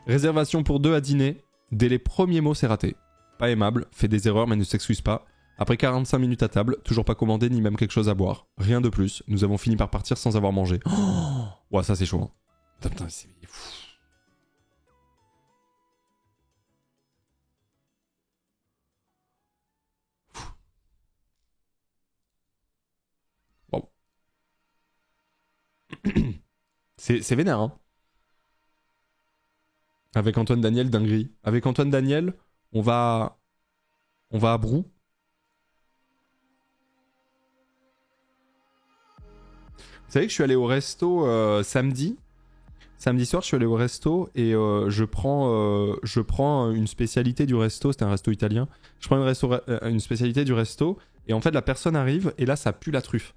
Réservation pour 2 à dîner. Dès les premiers mots, c'est raté. Pas aimable, fait des erreurs mais ne s'excuse pas. Après 45 minutes à table, toujours pas commandé ni même quelque chose à boire. Rien de plus. Nous avons fini par partir sans avoir mangé. Oh ouais, ça c'est chaud. Hein. Putain, c'est... Bon. C'est vénère, hein. Avec Antoine Daniel, dinguerie. Avec Antoine Daniel, on va à Brou. Vous savez que je suis allé au resto samedi. Samedi soir, je suis allé au resto et je prends une spécialité du resto. C'était un resto italien. Je prends une spécialité du resto et en fait, la personne arrive et là, ça pue la truffe.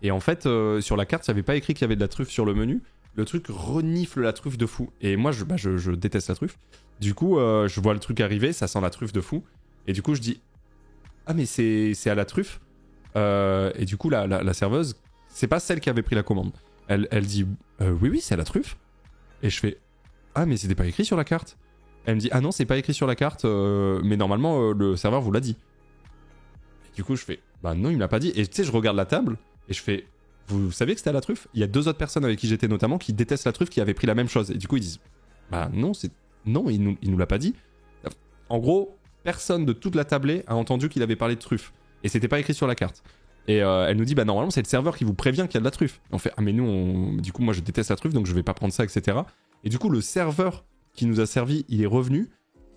Et en fait, sur la carte, il n'y avait pas écrit qu'il y avait de la truffe sur le menu. Le truc renifle la truffe de fou. Et moi, je déteste la truffe. Du coup, je vois le truc arriver, ça sent la truffe de fou. Et du coup, je dis « Ah, mais c'est à la truffe ?» Et du coup, la serveuse, c'est pas celle qui avait pris la commande. Elle dit « Oui, c'est à la truffe. » Et je fais « Ah, mais c'était pas écrit sur la carte. » Elle me dit « Ah non, c'est pas écrit sur la carte, mais normalement, le serveur vous l'a dit. » Et du coup, je fais « Bah non, il me l'a pas dit. » Et tu sais, je regarde la table et je fais « Vous saviez que c'était à la truffe ?» Il y a 2 autres personnes avec qui j'étais notamment qui détestent la truffe qui avaient pris la même chose. Et du coup, ils disent « Bah non, non, il nous l'a pas dit. » En gros, personne de toute la tablée a entendu qu'il avait parlé de truffe. Et c'était pas écrit sur la carte. Et elle nous dit, bah normalement c'est le serveur qui vous prévient qu'il y a de la truffe. Et on fait, ah mais nous, du coup moi je déteste la truffe donc je vais pas prendre ça, etc. Et du coup le serveur qui nous a servi, il est revenu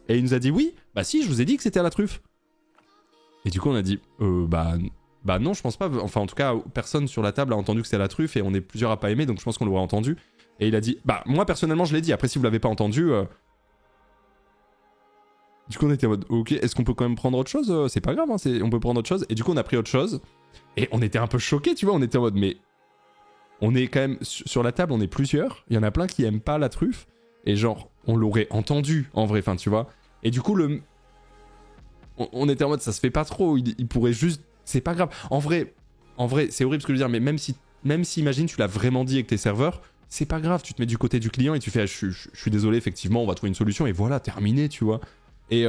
et il nous a dit, oui, bah si, je vous ai dit que c'était à la truffe. Et du coup on a dit, bah non, je pense pas. Enfin en tout cas, personne sur la table a entendu que c'était à la truffe et on est plusieurs à pas aimer donc je pense qu'on l'aurait entendu. Et il a dit, bah moi personnellement je l'ai dit, après si vous l'avez pas entendu... Du coup on était en mode, ok, est-ce qu'on peut quand même prendre autre chose? C'est pas grave, hein, on peut prendre autre chose. Et du coup on a pris autre chose. Et on était un peu choqués, tu vois, on était en mode, mais on est quand même, sur la table, on est plusieurs, il y en a plein qui aiment pas la truffe, et genre, on l'aurait entendu, en vrai, enfin, tu vois. Et du coup, on était en mode, ça se fait pas trop, il pourrait juste, c'est pas grave. En vrai, c'est horrible ce que je veux dire, mais même si imagine, tu l'as vraiment dit avec tes serveurs, c'est pas grave, tu te mets du côté du client et tu fais, ah, je suis désolé, effectivement, on va trouver une solution, et voilà, terminé, tu vois. Et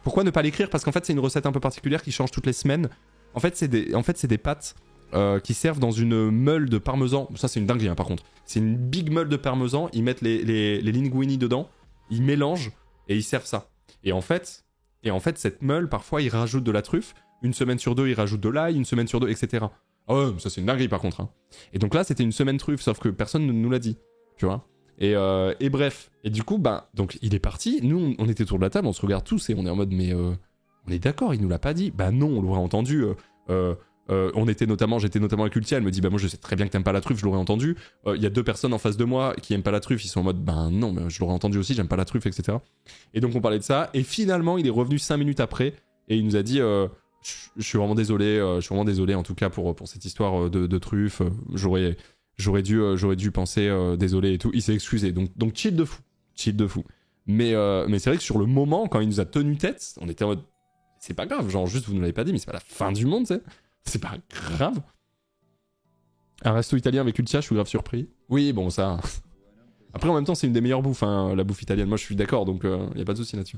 pourquoi ne pas l'écrire? Parce qu'en fait, c'est une recette un peu particulière qui change toutes les semaines. En fait, c'est des pâtes qui servent dans une meule de parmesan. Ça, c'est une dinguerie, hein, par contre. C'est une big meule de parmesan. Ils mettent les linguini dedans. Ils mélangent et ils servent ça. Et en fait, cette meule, parfois, ils rajoutent de la truffe. Une semaine sur 2, ils rajoutent de l'ail. Une semaine sur 2, etc. Ah ouais, ça, c'est une dinguerie, par contre. Hein. Et donc là, c'était une semaine truffe, sauf que personne ne nous l'a dit. Tu vois. Et bref. Et du coup, bah, donc, il est parti. Nous, on était autour de la table, on se regarde tous et on est en mode, mais... on est d'accord, il nous l'a pas dit. Bah non, on l'aurait entendu. J'étais notamment avec Ultia, elle me dit, bah moi je sais très bien que t'aimes pas la truffe, je l'aurais entendu. Il y a 2 personnes en face de moi qui aiment pas la truffe, ils sont en mode, bah non, mais je l'aurais entendu aussi, j'aime pas la truffe, etc. Et donc on parlait de ça, et finalement il est revenu 5 minutes après, et il nous a dit, je suis vraiment désolé, en tout cas pour cette histoire de truffe, j'aurais dû penser, désolé et tout. Il s'est excusé, donc chill de fou. Mais c'est vrai que sur le moment, quand il nous a tenu tête, on était en mode, c'est pas grave, genre juste vous ne l'avez pas dit, mais c'est pas la fin du monde, tu sais. C'est pas grave. Un resto italien avec Ultia, je suis grave surpris. Oui, bon, ça. Après, en même temps, c'est une des meilleures bouffes, hein, la bouffe italienne. Moi, je suis d'accord, donc y a pas de souci là-dessus.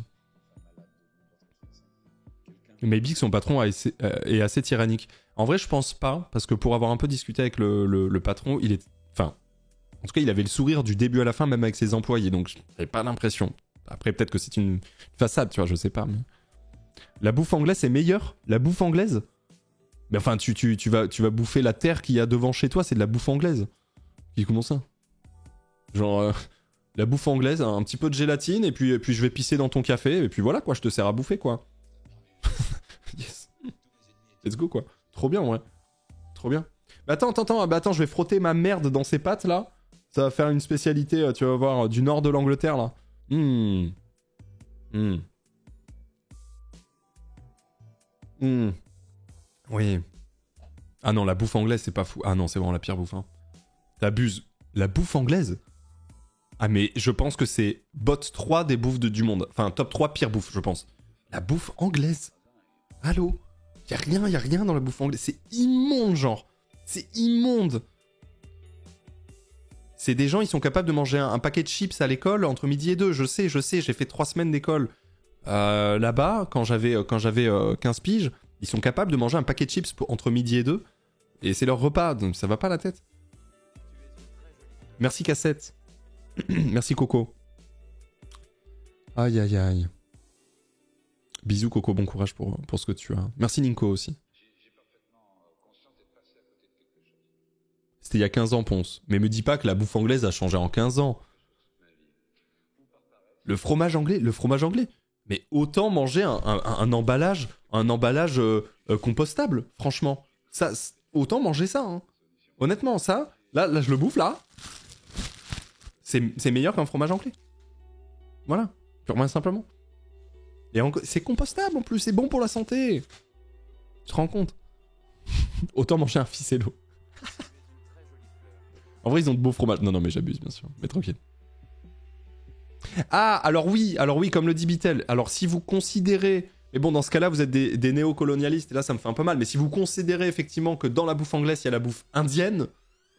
Mais Big, son patron est assez tyrannique. En vrai, je pense pas, parce que pour avoir un peu discuté avec le patron, il est. Enfin, en tout cas, il avait le sourire du début à la fin, même avec ses employés, donc j'avais pas l'impression. Après, peut-être que c'est une façade, tu vois, je sais pas. Mais... La bouffe anglaise, c'est meilleur? La bouffe anglaise? Mais enfin, tu vas bouffer la terre qu'il y a devant chez toi, c'est de la bouffe anglaise. Comment ça? Genre, la bouffe anglaise, un petit peu de gélatine, et puis je vais pisser dans ton café, et puis voilà, quoi, je te sers à bouffer, quoi. Yes. Let's go, quoi. Trop bien, ouais. Trop bien. Mais attends, je vais frotter ma merde dans ces pâtes, là. Ça va faire une spécialité, tu vas voir, du nord de l'Angleterre, là. Oui. Ah non, la bouffe anglaise, c'est pas fou. Ah non, c'est vraiment la pire bouffe. Hein. T'abuses. La bouffe anglaise? Ah mais je pense que c'est bot 3 des bouffes du monde. Enfin, top 3 pire bouffe, je pense. La bouffe anglaise? Allô? Y'a rien dans la bouffe anglaise. C'est immonde, genre. C'est immonde. C'est des gens, ils sont capables de manger un paquet de chips à l'école entre midi et 2. Je sais, j'ai fait 3 semaines d'école là-bas, quand j'avais 15 piges. Ils sont capables de manger un paquet de chips entre midi et 2. Et c'est leur repas, donc ça va pas la tête. Merci Cassette. Merci Coco. Aïe aïe aïe. Bisous Coco, bon courage pour ce que tu as. Merci Ninko aussi. C'était il y a 15 ans, Ponce. Mais me dis pas que la bouffe anglaise a changé en 15 ans. Le fromage anglais. Mais autant manger un emballage compostable, franchement. Ça, autant manger ça. Hein. Honnêtement, ça, là, je le bouffe, là. C'est meilleur qu'un fromage anglais. Voilà, purement et simplement. Et c'est compostable en plus, c'est bon pour la santé. Tu te rends compte? Autant manger un ficello. En vrai, ils ont de beaux fromages. Non, mais j'abuse, bien sûr. Mais tranquille. Ah, alors oui, comme le dit Bitel. Alors, si vous considérez... Mais bon, dans ce cas-là, vous êtes des néocolonialistes, et là, ça me fait un peu mal. Mais si vous considérez effectivement que dans la bouffe anglaise, il y a la bouffe indienne,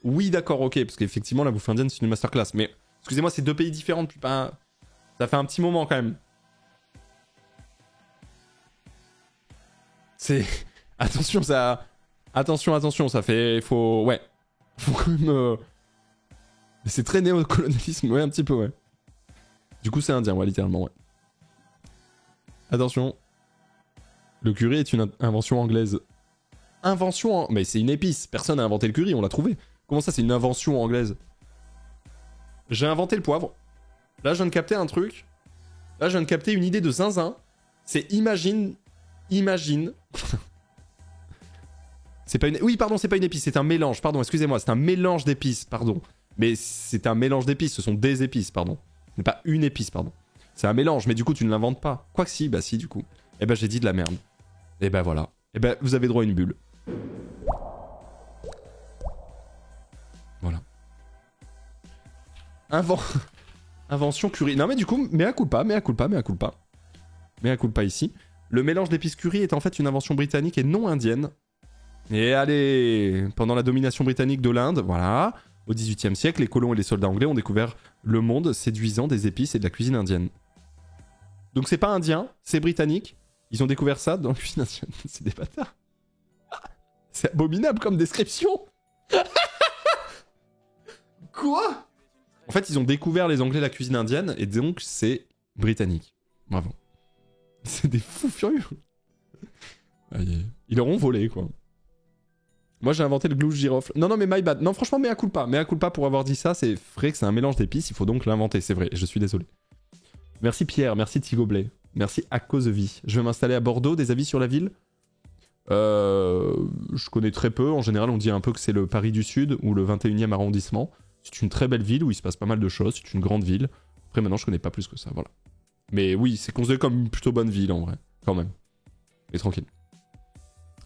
oui, d'accord, ok. Parce qu'effectivement, la bouffe indienne, c'est une masterclass. Mais, excusez-moi, c'est 2 pays différents depuis pas... Ça fait un petit moment, quand même. C'est... Attention, ça... Attention, ça fait... Ouais. Faut quand même... C'est très néocolonialisme, ouais, un petit peu, ouais. Du coup, c'est indien, ouais, littéralement, ouais. Attention. Le curry est une invention anglaise. Mais c'est une épice. Personne n'a inventé le curry, on l'a trouvé. Comment ça, c'est une invention anglaise? J'ai inventé le poivre. Là, je viens de capter un truc. Là, je viens de capter une idée de zinzin. C'est imagine... C'est pas une... Oui, pardon, c'est pas une épice, c'est un mélange. Pardon, excusez-moi, c'est un mélange d'épices, pardon. Mais c'est un mélange d'épices, ce sont des épices, pardon. Ce n'est pas une épice, pardon. C'est un mélange, mais du coup, tu ne l'inventes pas. Quoique si, bah si, du coup. Eh ben, j'ai dit de la merde. Eh ben, voilà. Eh ben, vous avez droit à une bulle. Voilà. Invention curry. Non, mais du coup, mea culpa ici. Le mélange d'épices curry est en fait une invention britannique et non indienne. Et allez, pendant la domination britannique de l'Inde, voilà, au XVIIIe siècle, les colons et les soldats anglais ont découvert le monde séduisant des épices et de la cuisine indienne. Donc c'est pas indien, c'est britannique. Ils ont découvert ça dans la cuisine indienne. C'est des bâtards. C'est abominable comme description. Quoi? En fait, ils ont découvert les Anglais la cuisine indienne et donc c'est britannique. Bravo. C'est des fous furieux. Ils leur ont volé, quoi. Moi, j'ai inventé le glouche girofle. Non, mais my bad. Non, franchement, mea culpa pour avoir dit ça. C'est vrai que c'est un mélange d'épices. Il faut donc l'inventer. C'est vrai. Je suis désolé. Merci Pierre. Merci Tigoblet. Merci à cause vie. Je vais m'installer à Bordeaux. Des avis sur la ville? Je connais très peu. En général, on dit un peu que c'est le Paris du Sud ou le 21e arrondissement. C'est une très belle ville où il se passe pas mal de choses. C'est une grande ville. Après, maintenant, je connais pas plus que ça. Voilà. Mais oui, c'est considéré comme une plutôt bonne ville, en vrai. Quand même. Mais tranquille.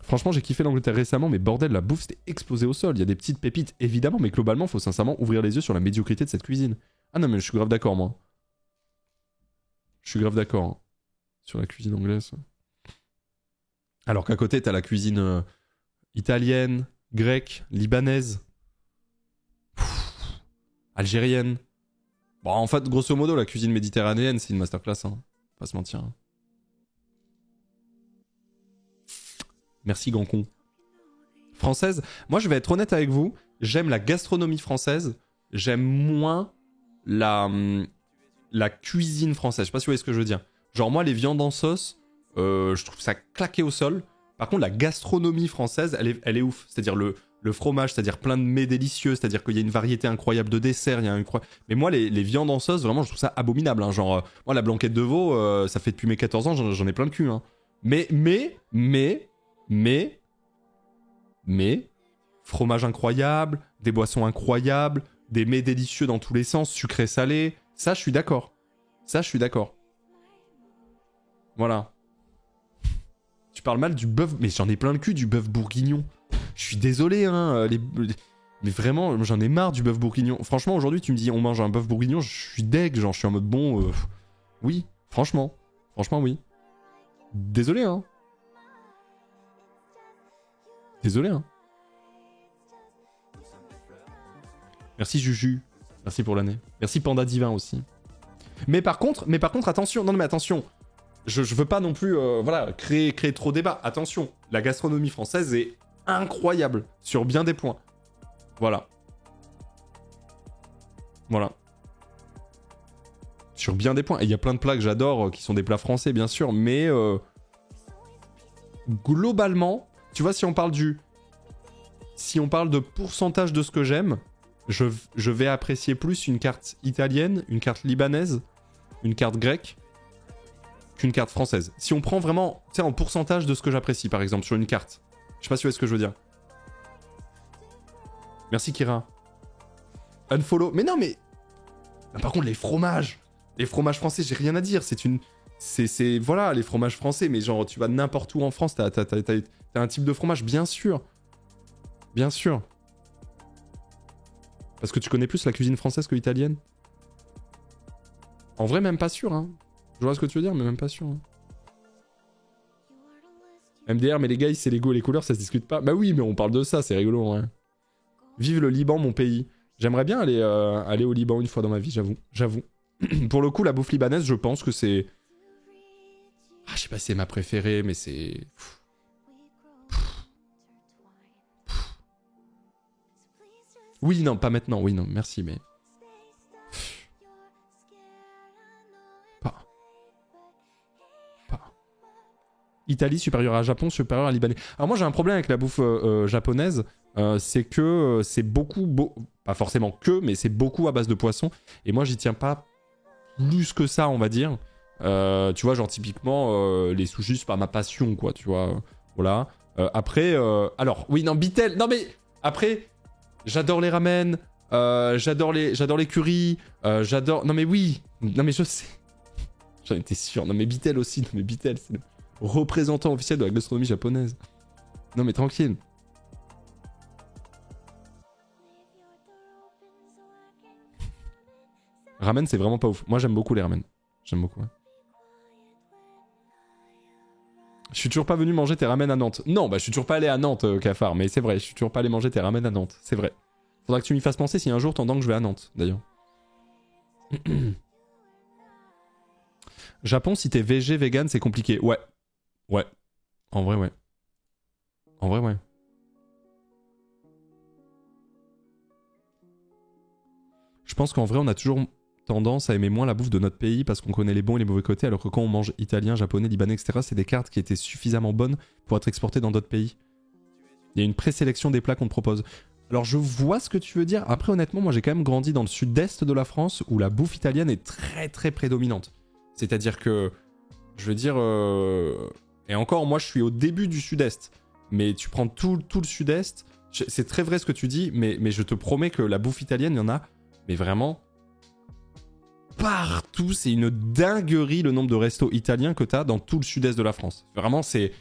Franchement, j'ai kiffé l'Angleterre récemment, mais bordel, la bouffe, c'était explosé au sol. Il y a des petites pépites, évidemment, mais globalement, faut sincèrement ouvrir les yeux sur la médiocrité de cette cuisine. Ah non, mais je suis grave d'accord, moi. Je suis grave d'accord. Hein, sur la cuisine anglaise. Alors qu'à côté, t'as la cuisine italienne, grecque, libanaise, algérienne. Bon, en fait, grosso modo, la cuisine méditerranéenne, c'est une masterclass, hein. Pas se mentir. Hein. Merci Gancon. Française, moi je vais être honnête avec vous, j'aime la gastronomie française, j'aime moins la cuisine française. Je sais pas si vous voyez ce que je veux dire. Genre moi les viandes en sauce, je trouve ça claqué au sol. Par contre la gastronomie française, elle est ouf. C'est-à-dire le fromage, c'est-à-dire plein de mets délicieux, c'est-à-dire qu'il y a une variété incroyable de desserts, il y a mais moi les viandes en sauce, vraiment je trouve ça abominable. Hein. Genre moi la blanquette de veau, ça fait depuis mes 14 ans, j'en ai plein le cul. Hein. Mais, fromage incroyable, des boissons incroyables, des mets délicieux dans tous les sens, sucré salé, ça je suis d'accord. Voilà. Tu parles mal du bœuf, mais j'en ai plein le cul du bœuf bourguignon. Je suis désolé, hein, mais vraiment, j'en ai marre du bœuf bourguignon. Franchement, aujourd'hui, tu me dis on mange un bœuf bourguignon, je suis deg, genre je suis en mode bon, oui, franchement, oui. Désolé, hein. Désolé, hein. Merci Juju. Merci pour l'année. Merci Panda Divin aussi. Mais par contre, attention. Non, mais attention. Je veux pas non plus voilà, créer trop débat. Attention, la gastronomie française est incroyable sur bien des points. Voilà. Voilà. Sur bien des points. Et il y a plein de plats que j'adore qui sont des plats français, bien sûr. Mais globalement, tu vois, si on parle de pourcentage de ce que j'aime, je vais apprécier plus une carte italienne, une carte libanaise, une carte grecque qu'une carte française. Si on prend vraiment, tu sais, en pourcentage de ce que j'apprécie, par exemple, sur une carte. Je sais pas si tu vois ce que je veux dire. Merci Kira. Unfollow. Mais non, mais... Par contre, les fromages français, j'ai rien à dire. C'est voilà, les fromages français, mais genre, tu vas n'importe où en France, t'as un type de fromage, bien sûr. Bien sûr. Parce que tu connais plus la cuisine française que l'italienne. En vrai, même pas sûr, hein. Je vois ce que tu veux dire, mais même pas sûr. Hein. MDR, mais les gars, c'est les goûts et les couleurs, ça se discute pas. Bah oui, mais on parle de ça, c'est rigolo, ouais. Vive le Liban, mon pays. J'aimerais bien aller au Liban une fois dans ma vie, j'avoue. Pour le coup, la bouffe libanaise, je pense que c'est... Ah, je sais pas si c'est ma préférée, mais c'est... Oui, non, pas maintenant. Oui, non, merci, mais... Pas. Italie supérieure à Japon, supérieure à Libanais. Alors moi, j'ai un problème avec la bouffe japonaise. C'est que c'est beaucoup... Pas forcément que, mais c'est beaucoup à base de poisson. Et moi, j'y tiens pas plus que ça, on va dire. Tu vois, genre, typiquement, les sushis, c'est pas ma passion, quoi, tu vois. Voilà. Après, alors, oui, non, Bitel... Non, mais... Après... J'adore les ramen, j'adore les currys, j'adore... Non mais oui, non mais je sais. J'en étais sûr. Non mais Bitel aussi, non mais Bitel, c'est le représentant officiel de la gastronomie japonaise. Non mais tranquille. Ramen, c'est vraiment pas ouf. Moi j'aime beaucoup les ramen. J'aime beaucoup, ouais. Je suis toujours pas venu manger tes ramen à Nantes. Non, bah je suis toujours pas allé à Nantes, cafard, mais c'est vrai, je suis toujours pas allé manger tes ramen à Nantes, c'est vrai. Faudra que tu m'y fasses penser si un jour t'entends que je vais à Nantes, d'ailleurs. Japon, si t'es VG, vegan, c'est compliqué. Ouais. Ouais. En vrai, ouais. En vrai, ouais. Je pense qu'en vrai, on a toujours tendance à aimer moins la bouffe de notre pays parce qu'on connaît les bons et les mauvais côtés, alors que quand on mange italien, japonais, libanais, etc., c'est des cartes qui étaient suffisamment bonnes pour être exportées dans d'autres pays. Il y a une présélection des plats qu'on te propose. Alors je vois ce que tu veux dire. Après, honnêtement, moi j'ai quand même grandi dans le sud-est de la France où la bouffe italienne est très très prédominante. C'est-à-dire que, je veux dire... Et encore, moi je suis au début du sud-est. Mais tu prends tout le sud-est, c'est très vrai ce que tu dis, mais je te promets que la bouffe italienne, il y en a, mais vraiment... partout, c'est une dinguerie le nombre de restos italiens que t'as dans tout le sud-est de la France. Vraiment, c'est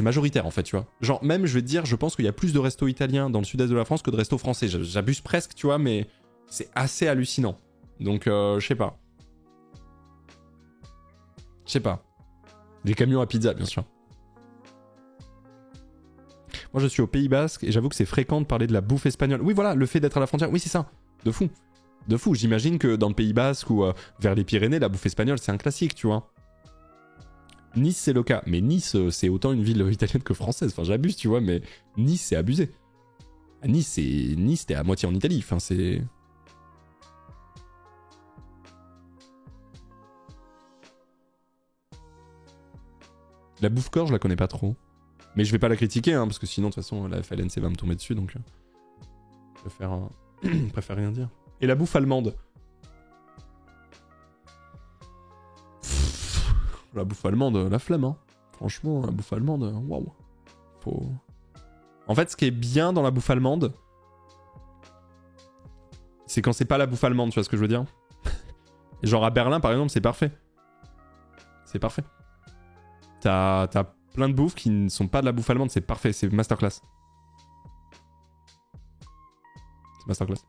majoritaire en fait, tu vois. Genre, même, je vais te dire, je pense qu'il y a plus de restos italiens dans le sud-est de la France que de restos français. J'abuse presque, tu vois, mais c'est assez hallucinant. Donc, je sais pas. Je sais pas. Des camions à pizza, bien sûr. Moi, je suis au Pays Basque et j'avoue que c'est fréquent de parler de la bouffe espagnole. Oui, voilà, le fait d'être à la frontière. Oui, c'est ça. De fou. De fou. J'imagine que dans le Pays Basque ou vers les Pyrénées, la bouffe espagnole, c'est un classique, tu vois. Nice, c'est le cas. Mais Nice, c'est autant une ville italienne que française. Enfin, j'abuse, tu vois, mais Nice, c'est abusé. Nice, t'es à moitié en Italie. Enfin, c'est... La bouffe corps, je la connais pas trop. Mais je vais pas la critiquer, hein, parce que sinon, de toute façon, la FLNC va me tomber dessus, donc... Je préfère rien dire. Et la bouffe allemande. La bouffe allemande, la flemme, hein. Franchement, la bouffe allemande, waouh. Faut... En fait, ce qui est bien dans la bouffe allemande, c'est quand c'est pas la bouffe allemande, tu vois ce que je veux dire? Genre à Berlin, par exemple, c'est parfait. C'est parfait. T'as plein de bouffes qui ne sont pas de la bouffe allemande, c'est parfait, c'est masterclass. C'est masterclass.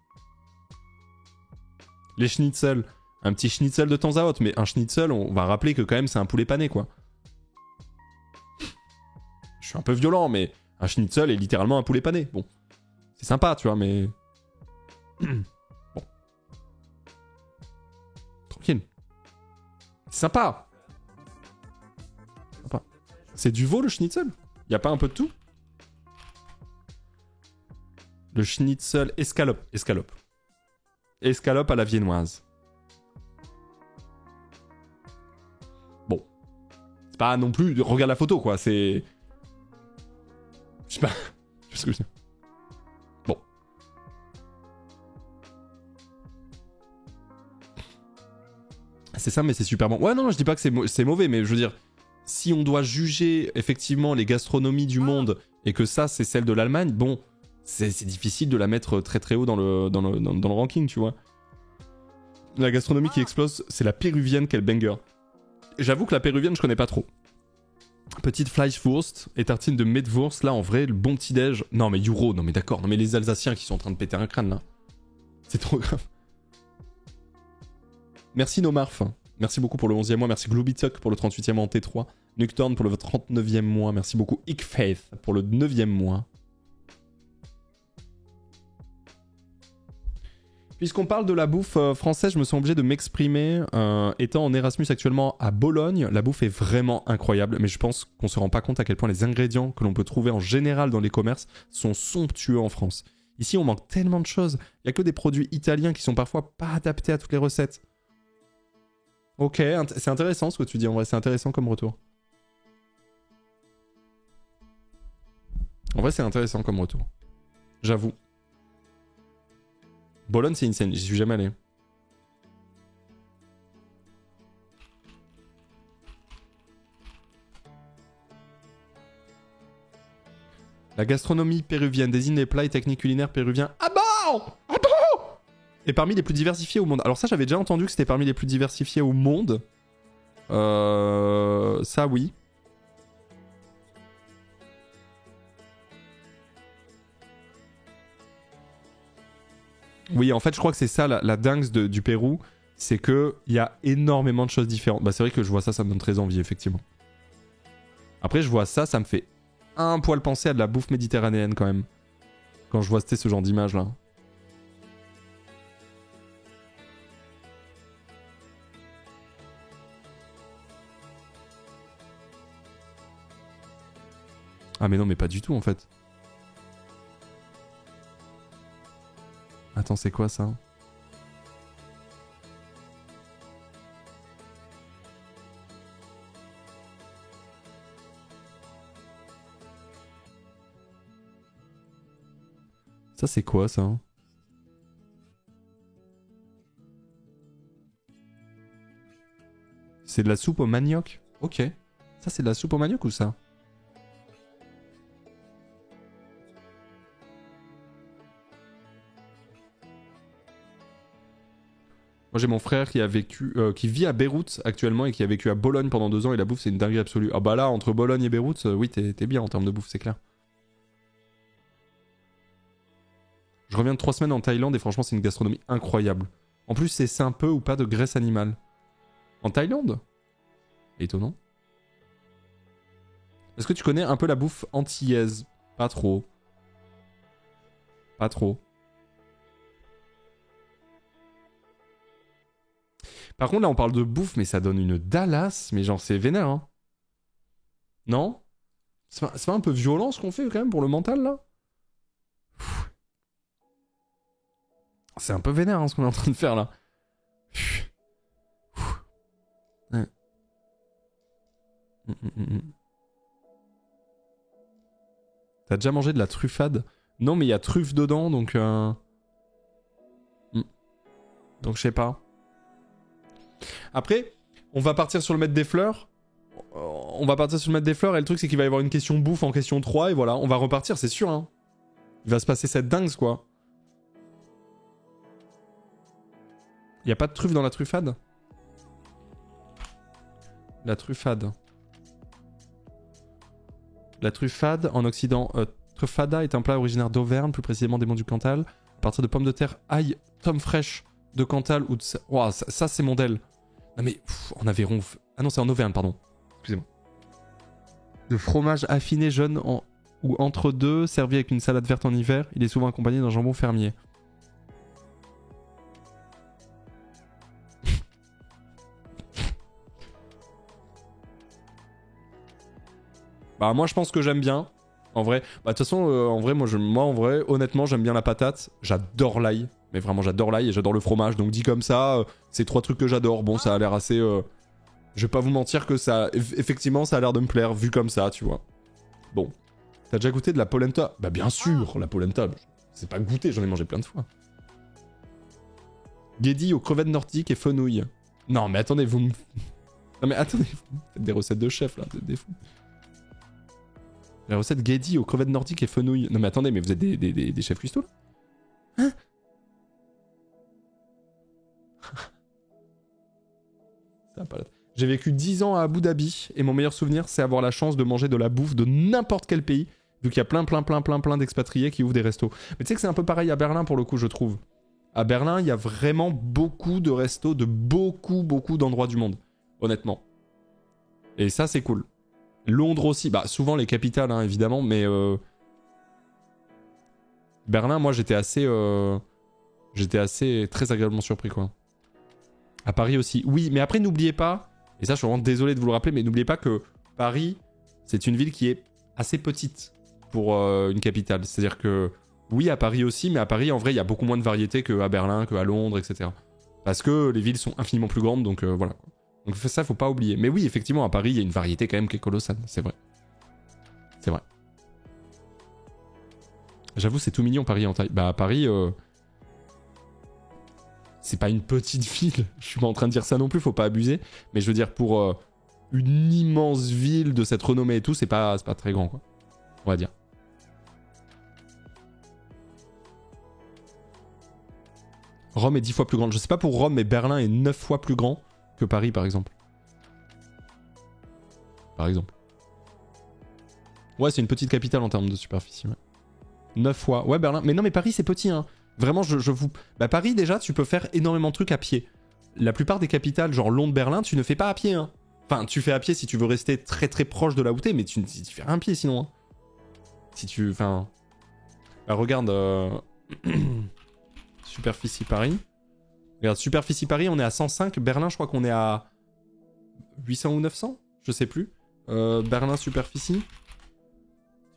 Les schnitzels. Un petit schnitzel de temps à autre, mais un schnitzel, on va rappeler que quand même c'est un poulet pané, quoi. Je suis un peu violent, mais un schnitzel est littéralement un poulet pané. Bon, c'est sympa, tu vois, mais... Bon. Tranquille. C'est sympa. Sympa. C'est du veau le schnitzel? Y a pas un peu de tout? Le schnitzel escalope. Escalope. Escalope à la viennoise. Bon. C'est pas non plus... Regarde la photo, quoi. C'est... Je sais pas. Je sais ce que je veux dire. Bon. C'est ça, mais c'est super bon. Ouais, non, je dis pas que c'est mauvais, mais je veux dire... Si on doit juger, effectivement, les gastronomies du monde, et que ça, c'est celle de l'Allemagne, bon... C'est difficile de la mettre très très haut dans le ranking, tu vois. La gastronomie qui explose, c'est la péruvienne, quel banger. J'avoue que la péruvienne, je connais pas trop. Petite Fleischwurst et tartine de Metwurst, là en vrai, le bon petit déj. Non mais Euro, non mais d'accord, non mais les Alsaciens qui sont en train de péter un crâne là. C'est trop grave. Merci Nomarf, merci beaucoup pour le 11e mois, merci Gloobytuck pour le 38e mois en T3, Nuktorn pour le 39e mois, merci beaucoup Ickfaith pour le 9e mois. Puisqu'on parle de la bouffe française, je me sens obligé de m'exprimer. Étant en Erasmus actuellement à Bologne, la bouffe est vraiment incroyable, mais je pense qu'on se rend pas compte à quel point les ingrédients que l'on peut trouver en général dans les commerces sont somptueux en France. Ici, on manque tellement de choses. Il y a que des produits italiens qui sont parfois pas adaptés à toutes les recettes. Ok, c'est intéressant ce que tu dis, en vrai, c'est intéressant comme retour. En vrai, c'est intéressant comme retour. J'avoue. Bologne, c'est insane, j'y suis jamais allé. La gastronomie péruvienne désigne les plats et techniques culinaires péruviens. Ah bon? Ah bon? Et parmi les plus diversifiés au monde. Alors ça, j'avais déjà entendu que c'était parmi les plus diversifiés au monde. Ça, oui. Oui, en fait, je crois que c'est ça la dingue du Pérou, c'est qu'il y a énormément de choses différentes. Bah, c'est vrai que je vois ça, ça me donne très envie, effectivement. Après, je vois ça, ça me fait un poil penser à de la bouffe méditerranéenne, quand même. Quand je vois ce genre d'image, là. Ah, mais non, mais pas du tout, en fait. Attends, c'est quoi ça? Ça, c'est quoi ça? C'est de la soupe au manioc? Ok. Ça, c'est de la soupe au manioc ou ça? Moi j'ai mon frère qui a vécu, qui vit à Beyrouth actuellement et qui a vécu à Bologne pendant 2 ans et la bouffe c'est une dinguerie absolue. Ah bah là entre Bologne et Beyrouth, oui t'es bien en termes de bouffe, c'est clair. Je reviens de 3 semaines en Thaïlande et franchement c'est une gastronomie incroyable. En plus c'est un peu ou pas de graisse animale. En Thaïlande? Étonnant. Est-ce que tu connais un peu la bouffe antillaise? Pas trop. Pas trop. Par contre, là, on parle de bouffe, mais ça donne une Dallas. Mais genre, c'est vénère, hein. Non? C'est pas un peu violent ce qu'on fait, quand même, pour le mental, là? C'est un peu vénère, hein, ce qu'on est en train de faire, là. Ouais. T'as déjà mangé de la truffade? Non, mais il y a truffe dedans, donc... Donc, je sais pas. Après, on va partir sur le maître des fleurs. On va partir sur le maître des fleurs et le truc c'est qu'il va y avoir une question bouffe en question 3 et voilà, on va repartir, c'est sûr. Hein. Il va se passer cette dingue quoi. Y a pas de truffe dans la truffade? La truffade. La truffade en Occident. Truffada est un plat originaire d'Auvergne, plus précisément des monts du Cantal, à partir de pommes de terre, ail, tomes fraîches de Cantal ou de... Wow, ça c'est mon del. Non mais en Aveyron... Ah non, c'est en Auvergne, pardon. Excusez-moi. De fromage affiné jaune ou entre deux, servi avec une salade verte en hiver. Il est souvent accompagné d'un jambon fermier. Bah moi je pense que j'aime bien. En vrai, bah de toute façon, en vrai, moi en vrai, honnêtement, j'aime bien la patate. J'adore l'ail. Mais vraiment, j'adore l'ail et j'adore le fromage. Donc dit comme ça, c'est 3 trucs que j'adore. Bon, ça a l'air assez... Je vais pas vous mentir que ça... Effectivement, ça a l'air de me plaire, vu comme ça, tu vois. Bon. T'as déjà goûté de la polenta? Bah bien sûr, la polenta. C'est pas goûté, j'en ai mangé plein de fois. Guédi aux crevettes nordiques et fenouil. Non, mais attendez, vous me... Non mais attendez, vous faites des recettes de chef, là, vous êtes des fous. La recette Guédi aux crevettes nordiques et fenouil. Non mais attendez, mais vous êtes des chefs cuistots, là? Hein? Ça va pas là. J'ai vécu 10 ans à Abu Dhabi et mon meilleur souvenir, c'est avoir la chance de manger de la bouffe de n'importe quel pays, vu qu'il y a plein d'expatriés qui ouvrent des restos. Mais tu sais que c'est un peu pareil à Berlin pour le coup, je trouve. À Berlin, il y a vraiment beaucoup de restos de beaucoup d'endroits du monde, honnêtement. Et ça, c'est cool. Londres aussi, bah souvent les capitales, hein, évidemment, mais... Berlin, moi, j'étais assez très agréablement surpris, quoi. À Paris aussi. Oui, mais après, n'oubliez pas, et ça, je suis vraiment désolé de vous le rappeler, mais n'oubliez pas que Paris, c'est une ville qui est assez petite pour une capitale. C'est-à-dire que, oui, à Paris aussi, mais à Paris, en vrai, il y a beaucoup moins de variété qu'à Berlin, qu'à Londres, etc. Parce que les villes sont infiniment plus grandes, donc voilà. Donc ça, faut pas oublier. Mais oui, effectivement, à Paris, il y a une variété quand même qui est colossale, c'est vrai. C'est vrai. J'avoue, c'est tout mignon, Paris, en taille. Bah, Paris... c'est pas une petite ville, je suis pas en train de dire ça non plus, faut pas abuser, mais je veux dire pour une immense ville de cette renommée et tout, c'est pas très grand, quoi. On va dire. Rome est 10 fois plus grande. Je sais pas pour Rome, mais Berlin est 9 fois plus grand que Paris, par exemple. Par exemple. Ouais, c'est une petite capitale en termes de superficie, ouais. 9 fois. Ouais, Berlin. Mais non, mais Paris, c'est petit, hein. Vraiment, je vous... Bah, Paris, déjà, tu peux faire énormément de trucs à pied. La plupart des capitales, genre Londres, Berlin, tu ne fais pas à pied, hein. Enfin, tu fais à pied si tu veux rester très proche de là où t'es, mais tu fais rien à pied sinon, hein. Si tu... Enfin... Bah, regarde... Superficie Paris. Regarde, Superficie Paris, on est à 105. Berlin, je crois qu'on est à 800 ou 900, je sais plus. Berlin, Superficie.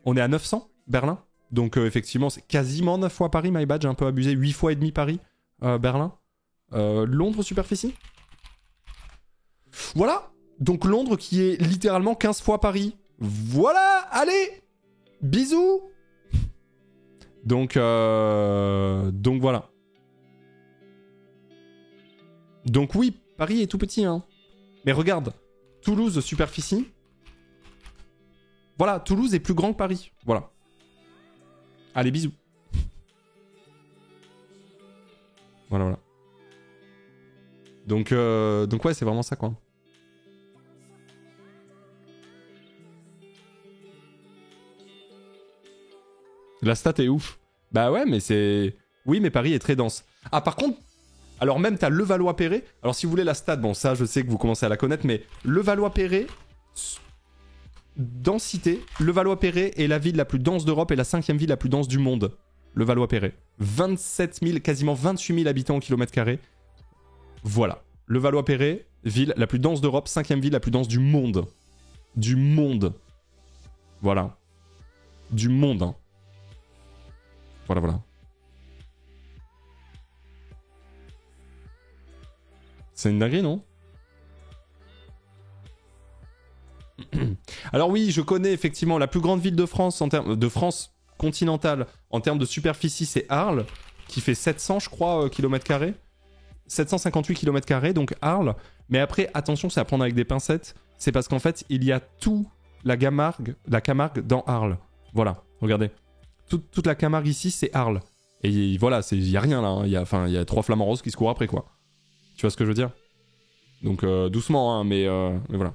On est à 900, Berlin. Donc effectivement, c'est quasiment 9 fois Paris, my bad, j'ai un peu abusé. 8 fois et demi Paris, Berlin. Londres, Superficie. Voilà. Donc Londres qui est littéralement 15 fois Paris. Voilà, allez. Bisous. Donc voilà. Donc oui, Paris est tout petit, hein. Mais regarde, Toulouse, Superficie. Voilà, Toulouse est plus grand que Paris. Voilà. Allez, bisous. Voilà. Donc ouais, c'est vraiment ça, quoi. La stat est ouf. Bah ouais, mais c'est... Oui, mais Paris est très dense. Ah, par contre... Alors même, t'as Levallois-Perret. Alors si vous voulez la stat, bon, ça, je sais que vous commencez à la connaître, mais Levallois-Perret... Densité, Levallois-Perret est la ville la plus dense d'Europe et la 5e ville la plus dense du monde. Levallois-Perret. 27 000, quasiment 28 000 habitants au kilomètre carré. Voilà. Levallois-Perret, ville la plus dense d'Europe, 5e ville la plus dense du monde. Du monde. Voilà. Du monde, hein. Voilà. C'est une dinguerie, non? Alors oui, je connais effectivement la plus grande ville de France en termes de France continentale en termes de superficie, c'est Arles, qui fait 700, je crois, km². 758 km², donc Arles. Mais après, attention, c'est à prendre avec des pincettes. C'est parce qu'en fait, il y a tout la Camargue dans Arles. Voilà, regardez. Toute la Camargue ici, c'est Arles. Et voilà, il y a rien là. Hein. Il y a 3 flamants roses qui se courent après, quoi. Tu vois ce que je veux dire? Donc doucement, hein, mais voilà.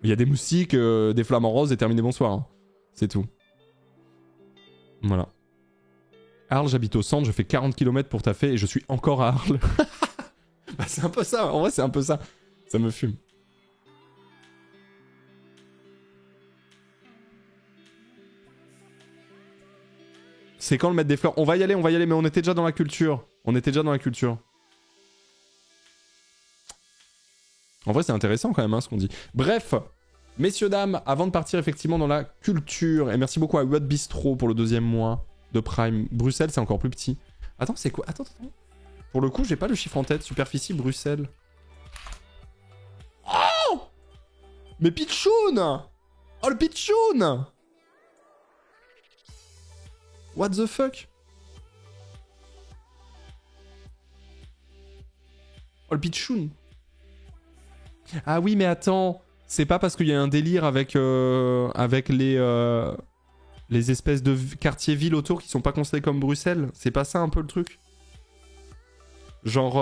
Il y a des moustiques, des flamants roses et terminé bonsoir. Hein. C'est tout. Voilà. Arles, j'habite au centre, je fais 40 km pour taffer et je suis encore à Arles. Bah, c'est un peu ça, en vrai c'est un peu ça. Ça me fume. C'est quand le mettre des fleurs? On va y aller, mais on était déjà dans la culture. En vrai, c'est intéressant quand même, hein, ce qu'on dit. Bref, messieurs, dames, avant de partir effectivement dans la culture, et merci beaucoup à What Bistro pour le 2e mois de Prime. Bruxelles, c'est encore plus petit. Attends, c'est quoi? Attends. Pour le coup, j'ai pas le chiffre en tête. Superficie, Bruxelles. Oh! Mais Pichoun! Oh, le Pichoun! What the fuck? Oh, le Pichoun! Ah oui, mais attends, c'est pas parce qu'il y a un délire avec les espèces de quartiers-villes autour qui sont pas considérés comme Bruxelles. C'est pas ça un peu le truc? Genre,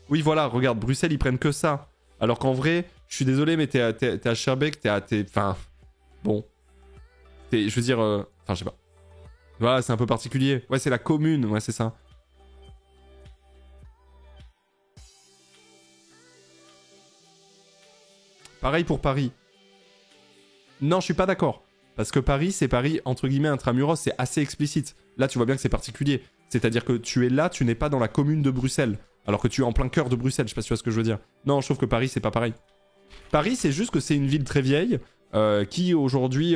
oui voilà, regarde, Bruxelles ils prennent que ça. Alors qu'en vrai, je suis désolé, mais t'es à Schaerbeek, enfin, bon, je veux dire, enfin je sais pas. Voilà, c'est un peu particulier. Ouais, c'est la commune, ouais c'est ça. Pareil pour Paris. Non, je suis pas d'accord. Parce que Paris, c'est Paris, entre guillemets, intramuros, c'est assez explicite. Là, tu vois bien que c'est particulier. C'est-à-dire que tu es là, tu n'es pas dans la commune de Bruxelles. Alors que tu es en plein cœur de Bruxelles, je sais pas si tu vois ce que je veux dire. Non, je trouve que Paris, c'est pas pareil. Paris, c'est juste que c'est une ville très vieille, qui aujourd'hui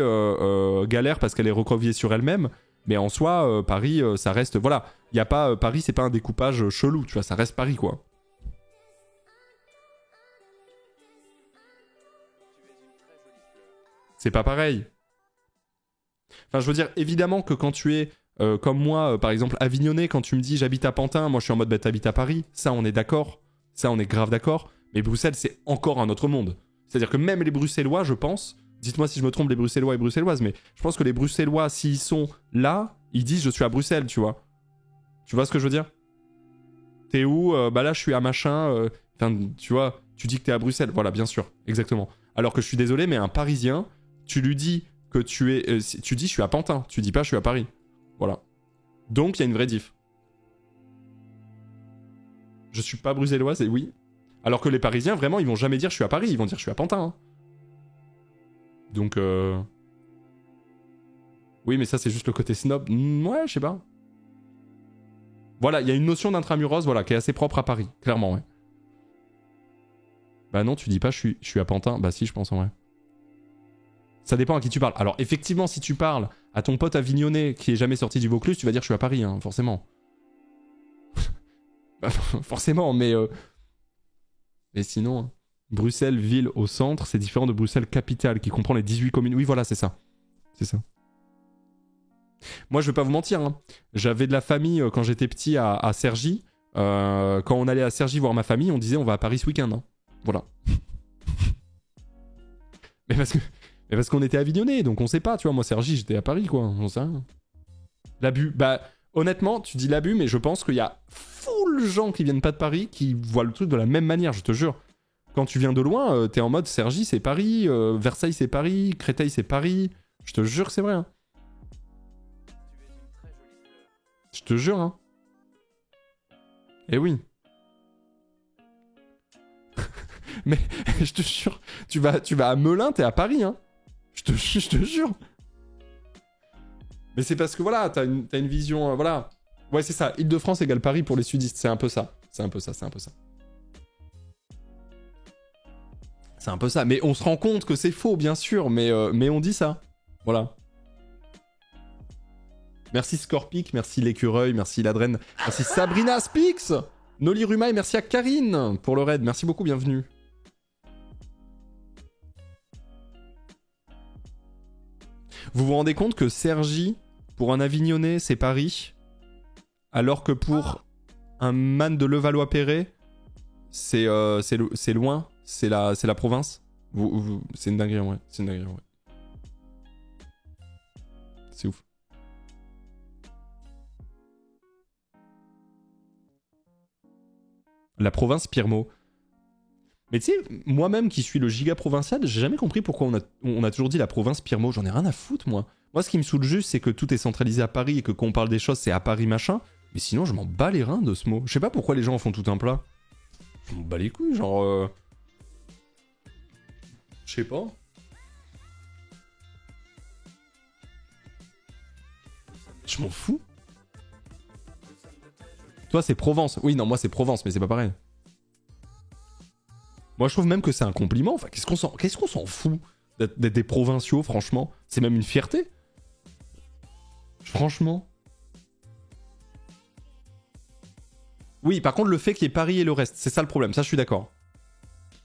galère parce qu'elle est recroquevillée sur elle-même. Mais en soi, Paris, ça reste... Voilà, il y a pas... Paris, c'est pas un découpage chelou, tu vois, ça reste Paris, quoi. C'est pas pareil. Enfin, je veux dire, évidemment que quand tu es, comme moi, par exemple, avignonnais, quand tu me dis j'habite à Pantin, moi je suis en mode bah t'habites à Paris, ça on est d'accord, ça on est grave d'accord, mais Bruxelles c'est encore un autre monde. C'est-à-dire que même les Bruxellois, je pense, dites-moi si je me trompe les Bruxellois et Bruxelloises, mais je pense que les Bruxellois, s'ils sont là, ils disent je suis à Bruxelles, tu vois. Tu vois ce que je veux dire? T'es où? Bah là je suis à machin, enfin tu vois, tu dis que t'es à Bruxelles, voilà, bien sûr, exactement. Alors que je suis désolé, mais un Parisien, tu lui dis que tu es... tu dis je suis à Pantin, tu dis pas je suis à Paris. Voilà. Donc il y a une vraie diff. Je suis pas bruxelloise et oui. Alors que les Parisiens, vraiment, ils vont jamais dire je suis à Paris, ils vont dire je suis à Pantin. Hein. Donc oui, mais ça c'est juste le côté snob. Ouais, je sais pas. Voilà, il y a une notion d'intramuros, voilà, qui est assez propre à Paris, clairement, ouais. Bah non, tu dis pas je suis à Pantin. Bah si, je pense en vrai. Ça dépend à qui tu parles. Alors effectivement, si tu parles à ton pote avignonnais qui est jamais sorti du Vaucluse, tu vas dire je suis à Paris, hein, forcément. Bah, forcément, mais sinon, hein. Bruxelles, ville au centre, c'est différent de Bruxelles, capitale, qui comprend les 18 communes. Oui, voilà, c'est ça. C'est ça. Moi, je vais pas vous mentir, hein. J'avais de la famille quand j'étais petit à Cergy. Quand on allait à Cergy voir ma famille, on disait on va à Paris ce week-end. Hein. Voilà. Mais parce qu'on était avignonnés, donc on sait pas, tu vois. Moi, Cergy, j'étais à Paris, quoi. On sait rien. L'abus. Bah, honnêtement, tu dis l'abus, mais je pense qu'il y a full gens qui viennent pas de Paris qui voient le truc de la même manière, je te jure. Quand tu viens de loin, t'es en mode Cergy, c'est Paris, Versailles, c'est Paris, Créteil, c'est Paris. Je te jure que c'est vrai. Hein. Je te jure, hein. Eh oui. Mais je te jure, tu vas à Melun, t'es à Paris, hein. Je te jure. Mais c'est parce que voilà, t'as une vision, voilà. Ouais, c'est ça. Île-de-France égale Paris pour les sudistes. C'est un peu ça. C'est un peu ça. C'est un peu ça. Mais on se rend compte que c'est faux, bien sûr. Mais on dit ça. Voilà. Merci Scorpic, merci l'écureuil, merci Ladren, merci Sabrina Spix, Noli Ruma et merci à Karine pour le raid. Merci beaucoup, bienvenue. Vous vous rendez compte que Cergy, pour un Avignonnais, c'est Paris, alors que pour un man de Levallois-Perret, c'est loin, c'est la province. C'est une dinguerie, ouais. C'est une dinguerie, ouais. C'est ouf. La province Pirmo. Mais tu sais, moi-même qui suis le giga provincial, j'ai jamais compris pourquoi on a toujours dit la province Pirmo. J'en ai rien à foutre, moi. Moi, ce qui me saoule juste, c'est que tout est centralisé à Paris et que quand on parle des choses, c'est à Paris machin. Mais sinon, je m'en bats les reins de ce mot. Je sais pas pourquoi les gens en font tout un plat. Je m'en bats les couilles, genre... Je sais pas. Je m'en fous. Toi, c'est Provence. Oui, non, moi, c'est Provence, mais c'est pas pareil. Moi, je trouve même que c'est un compliment. Enfin, qu'est-ce qu'on s'en fout d'être des provinciaux, franchement? C'est même une fierté. Franchement. Oui, par contre, le fait qu'il y ait Paris et le reste, c'est ça le problème. Ça, je suis d'accord.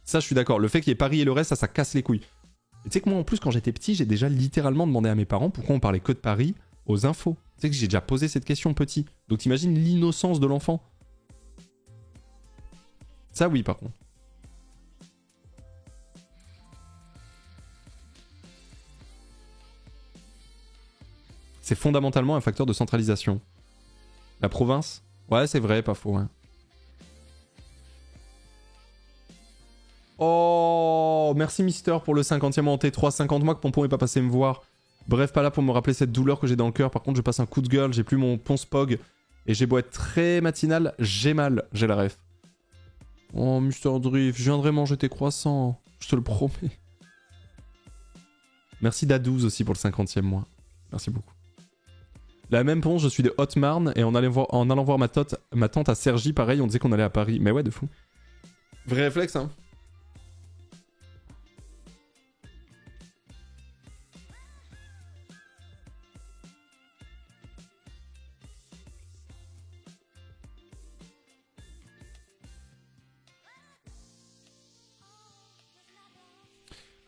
Ça, je suis d'accord. Le fait qu'il y ait Paris et le reste, ça casse les couilles. Et tu sais que moi, en plus, quand j'étais petit, j'ai déjà littéralement demandé à mes parents pourquoi on parlait que de Paris aux infos. Tu sais que j'ai déjà posé cette question petit. Donc t'imagines l'innocence de l'enfant. Ça, oui, par contre. C'est fondamentalement un facteur de centralisation. La province? Ouais, c'est vrai, pas faux. Hein. Oh, merci Mister pour le 50e en T3. 50 mois que Pompon est pas passé me voir. Bref, pas là pour me rappeler cette douleur que j'ai dans le cœur. Par contre, je passe un coup de gueule, j'ai plus mon ponce pog. Et j'ai beau être très matinal, j'ai mal. J'ai la ref. Oh, Mister Drift, je viendrai manger tes croissants. Je te le promets. Merci Da12 aussi pour le 50e mois. Merci beaucoup. La même ponce, je suis de Haute-Marne et en allant voir ma tante à Cergy, pareil, on disait qu'on allait à Paris. Mais ouais, de fou. Vrai réflexe, hein.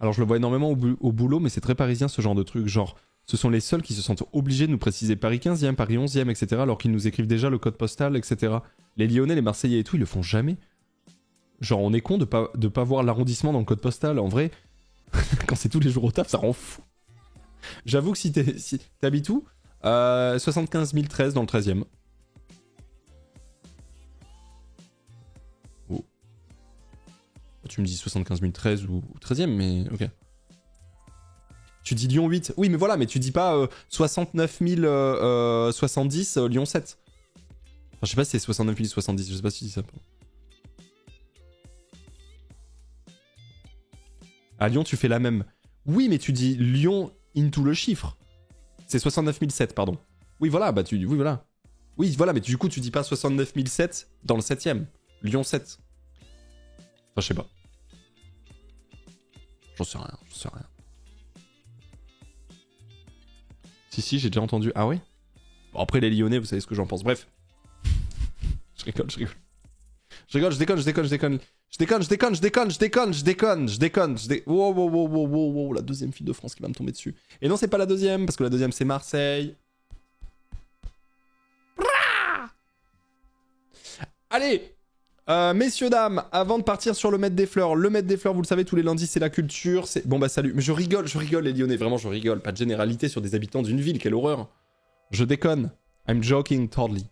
Alors je le vois énormément au boulot, mais c'est très parisien ce genre de truc. Genre, ce sont les seuls qui se sentent obligés de nous préciser Paris 15e, Paris 11e, etc. alors qu'ils nous écrivent déjà le code postal, etc. Les Lyonnais, les Marseillais et tout, ils le font jamais. Genre, on est con de pas voir l'arrondissement dans le code postal. En vrai, quand c'est tous les jours au taf, ça rend fou. J'avoue que si t'habites où 75 013 dans le 13e. Oh. Tu me dis 75 013 ou 13e, mais ok. Tu dis Lyon 8. Oui, mais voilà, mais tu dis pas 69 070 Lyon 7. Enfin, je sais pas si c'est 69 070, je sais pas si tu dis ça. À Lyon, tu fais la même. Oui, mais tu dis Lyon into le chiffre. C'est 69 007, pardon. Oui, voilà, bah tu... Oui, voilà. Oui, voilà, mais du coup, tu dis pas 69 007 dans le 7ème. Lyon 7. Enfin, je sais pas. J'en sais rien. Si, j'ai déjà entendu. Ah ouais? Bon, après, les Lyonnais, vous savez ce que j'en pense. Bref. Je déconne. Wow, la deuxième fille de France qui va me tomber dessus. Et non, c'est pas la deuxième, parce que la deuxième, c'est Marseille. Allez, messieurs, dames, avant de partir sur le Maître des Fleurs, vous le savez, tous les lundis, c'est la culture. Bon, bah, salut. Mais je rigole, les Lyonnais, vraiment, je rigole. Pas de généralité sur des habitants d'une ville, quelle horreur. Je déconne. I'm joking, totally.